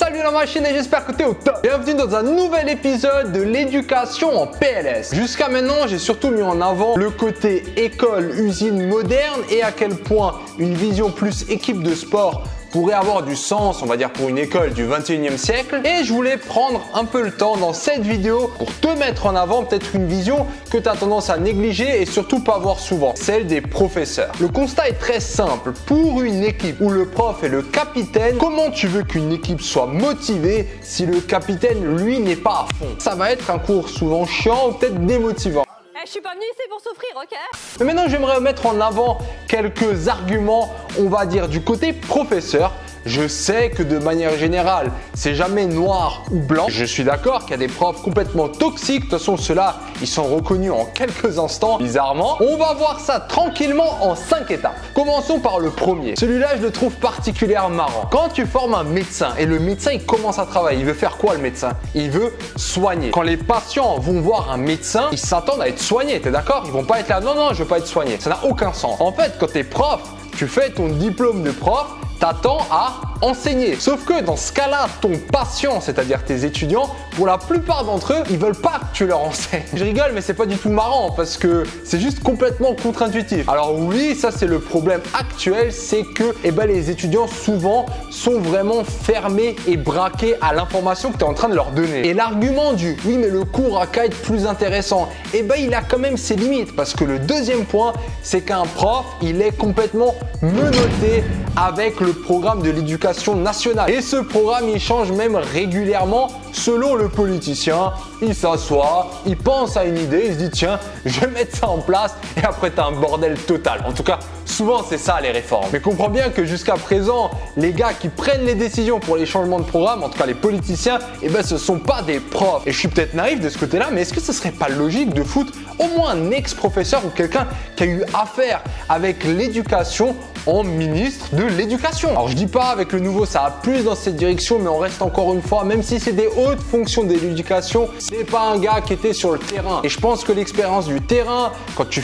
Salut la machine et j'espère que tu es au top. Bienvenue dans un nouvel épisode de l'éducation en PLS. Jusqu'à maintenant, j'ai surtout mis en avant le côté école, usine moderne et à quel point une vision plus équipe de sport pourrait avoir du sens, on va dire, pour une école du 21e siècle. Et je voulais prendre un peu le temps dans cette vidéo pour te mettre en avant peut-être une vision que tu as tendance à négliger et surtout pas voir souvent, celle des professeurs. Le constat est très simple. Pour une équipe où le prof est le capitaine, comment tu veux qu'une équipe soit motivée si le capitaine, lui, n'est pas à fond? Ça va être un cours souvent chiant ou peut-être démotivant. Je suis pas venu ici pour souffrir, ok? Mais maintenant, j'aimerais mettre en avant quelques arguments, on va dire, du côté professeur. Je sais que de manière générale, c'est jamais noir ou blanc. Je suis d'accord qu'il y a des profs complètement toxiques. De toute façon, ceux-là, ils sont reconnus en quelques instants, bizarrement. On va voir ça tranquillement en 5 étapes. Commençons par le premier. Celui-là, je le trouve particulièrement marrant. Quand tu formes un médecin et le médecin, il commence à travailler, il veut faire quoi le médecin? Il veut soigner. Quand les patients vont voir un médecin, ils s'attendent à être soignés, t'es d'accord? Ils vont pas être là, non, je veux pas être soigné. Ça n'a aucun sens. En fait, quand tu es prof, tu fais ton diplôme de prof, t'attends à enseigner. Sauf que dans ce cas-là, ton patient, c'est-à-dire tes étudiants, pour la plupart d'entre eux, ils veulent pas que tu leur enseignes. Je rigole, mais c'est pas du tout marrant parce que c'est juste complètement contre-intuitif. Alors oui, ça c'est le problème actuel, c'est que les étudiants souvent sont vraiment fermés et braqués à l'information que tu es en train de leur donner. Et l'argument du oui, mais le cours a qu'à être plus intéressant, il a quand même ses limites parce que le deuxième point, c'est qu'un prof, il est complètement menotté avec le programme de l'éducation nationale. Et ce programme, il change même régulièrement selon le politicien. Il s'assoit, il pense à une idée, il se dit tiens, je vais mettre ça en place et après tu as un bordel total. En tout cas, souvent c'est ça les réformes. Mais comprends bien que jusqu'à présent, les gars qui prennent les décisions pour les changements de programme, en tout cas les politiciens, ce sont pas des profs. Et je suis peut-être naïf de ce côté-là, mais est-ce que ce serait pas logique de foutre au moins un ex-professeur ou quelqu'un qui a eu affaire avec l'éducation en ministre de l'éducation? Alors je dis pas avec le nouveau ça va plus dans cette direction, mais on reste encore une fois, même si c'est des hautes fonctions de l'éducation, c'est pas un gars qui était sur le terrain. Et je pense que l'expérience du terrain, quand tu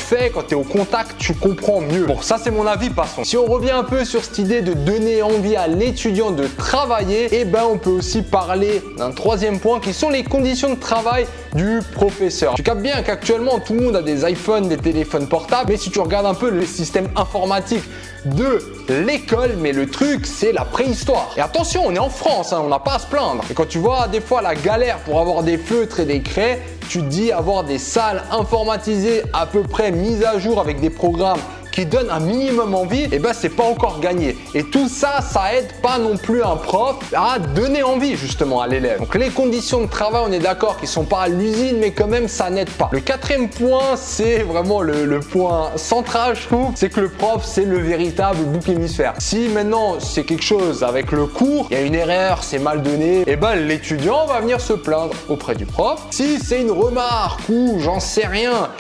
es au contact, tu comprends mieux. Bon, ça c'est mon avis, passons. Si on revient un peu sur cette idée de donner envie à l'étudiant de travailler, on peut aussi parler d'un troisième point qui sont les conditions de travail du professeur. Tu captes bien qu'actuellement tout le monde a des iPhones, des téléphones portables, mais si tu regardes un peu le système informatique de l'école, mais le truc c'est la préhistoire. Et attention, on est en France, on n'a pas à se plaindre. Et quand tu vois des fois la galère pour avoir des feutres et des craies, tu te dis avoir des salles informatisées à peu près mises à jour avec des programmes qui donne un minimum envie, c'est pas encore gagné. Et tout ça, ça aide pas non plus un prof à donner envie justement à l'élève. Donc les conditions de travail, on est d'accord qu'ils sont pas à l'usine, mais quand même ça n'aide pas. Le quatrième point, c'est vraiment le point central, je trouve, c'est que le prof, c'est le véritable bouc émissaire. Si maintenant c'est quelque chose avec le cours, il y a une erreur, c'est mal donné, l'étudiant va venir se plaindre auprès du prof. Si c'est une remarque ou j'en sais rien,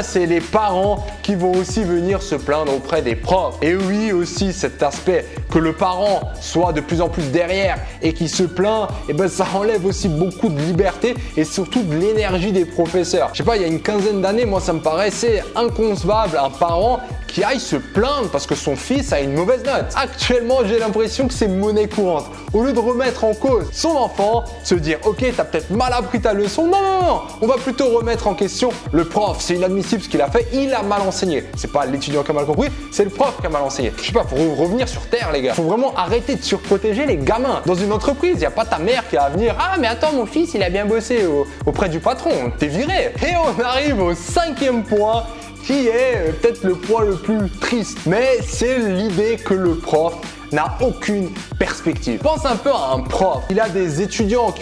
c'est les parents qui vont aussi venir se plaindre auprès des profs. Et oui, aussi cet aspect que le parent soit de plus en plus derrière et qui se plaint, ça enlève aussi beaucoup de liberté et surtout de l'énergie des professeurs. Je sais pas, il y a une quinzaine d'années, moi ça me paraissait inconcevable un parent qui aille se plaindre parce que son fils a une mauvaise note. Actuellement, j'ai l'impression que c'est monnaie courante. Au lieu de remettre en cause son enfant, se dire ok, t'as peut-être mal appris ta leçon. Non, on va plutôt remettre en question le prof. C'est inadmissible ce qu'il a fait, il a mal enseigné. C'est pas l'étudiant qui a mal compris, c'est le prof qui a mal enseigné. Je sais pas, faut revenir sur terre les gars. Faut vraiment arrêter de surprotéger les gamins. Dans une entreprise, il n'y a pas ta mère qui va venir ah mais attends, mon fils il a bien bossé auprès du patron, t'es viré. Et on arrive au cinquième point, qui est peut-être le point le plus triste, mais c'est l'idée que le prof n'a aucune perspective. Pense un peu à un prof. Il a des étudiants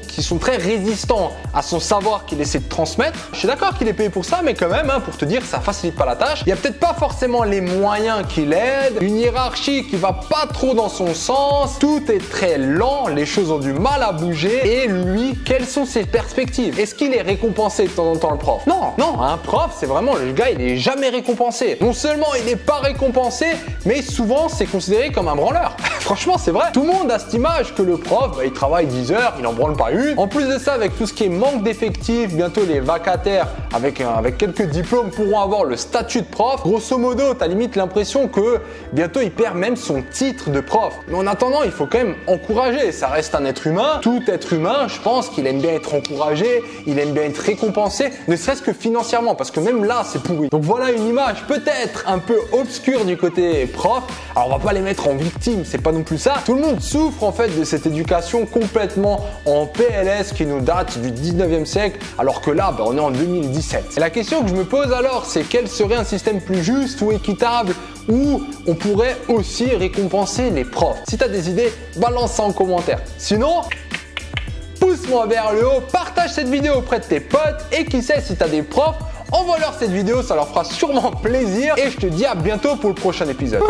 qui sont très résistants à son savoir qu'il essaie de transmettre. Je suis d'accord qu'il est payé pour ça, mais quand même, pour te dire, ça facilite pas la tâche. Il y a peut-être pas forcément les moyens qui l'aident, une hiérarchie qui va pas trop dans son sens. Tout est très lent, les choses ont du mal à bouger. Et lui, quelles sont ses perspectives? Est-ce qu'il est récompensé de temps en temps le prof? Non, un prof, c'est vraiment le gars, il est jamais récompensé. Non seulement il n'est pas récompensé, mais souvent c'est considéré comme un branleur. Franchement, c'est vrai. Tout le monde a cette image que le prof, il travaille 10 heures, il en branle pas une. En plus de ça, avec tout ce qui est manque d'effectifs, bientôt les vacataires avec quelques diplômes pourront avoir le statut de prof. Grosso modo, tu as limite l'impression que bientôt il perd même son titre de prof. Mais en attendant, il faut quand même encourager. Ça reste un être humain. Tout être humain, je pense qu'il aime bien être encouragé, il aime bien être récompensé, ne serait-ce que financièrement, parce que même là, c'est pourri. Donc voilà une image peut-être un peu obscure du côté prof. Alors on va pas les mettre en victime, c'est pas non plus ça. Tout le monde souffre en fait de cette éducation complètement en PLS qui nous date du 19e siècle, alors que là, on est en 2017. Et la question que je me pose alors, c'est quel serait un système plus juste ou équitable où on pourrait aussi récompenser les profs? Si tu as des idées, balance ça en commentaire. Sinon, pousse-moi vers le haut, partage cette vidéo auprès de tes potes et qui sait, si tu as des profs, envoie-leur cette vidéo, ça leur fera sûrement plaisir et je te dis à bientôt pour le prochain épisode.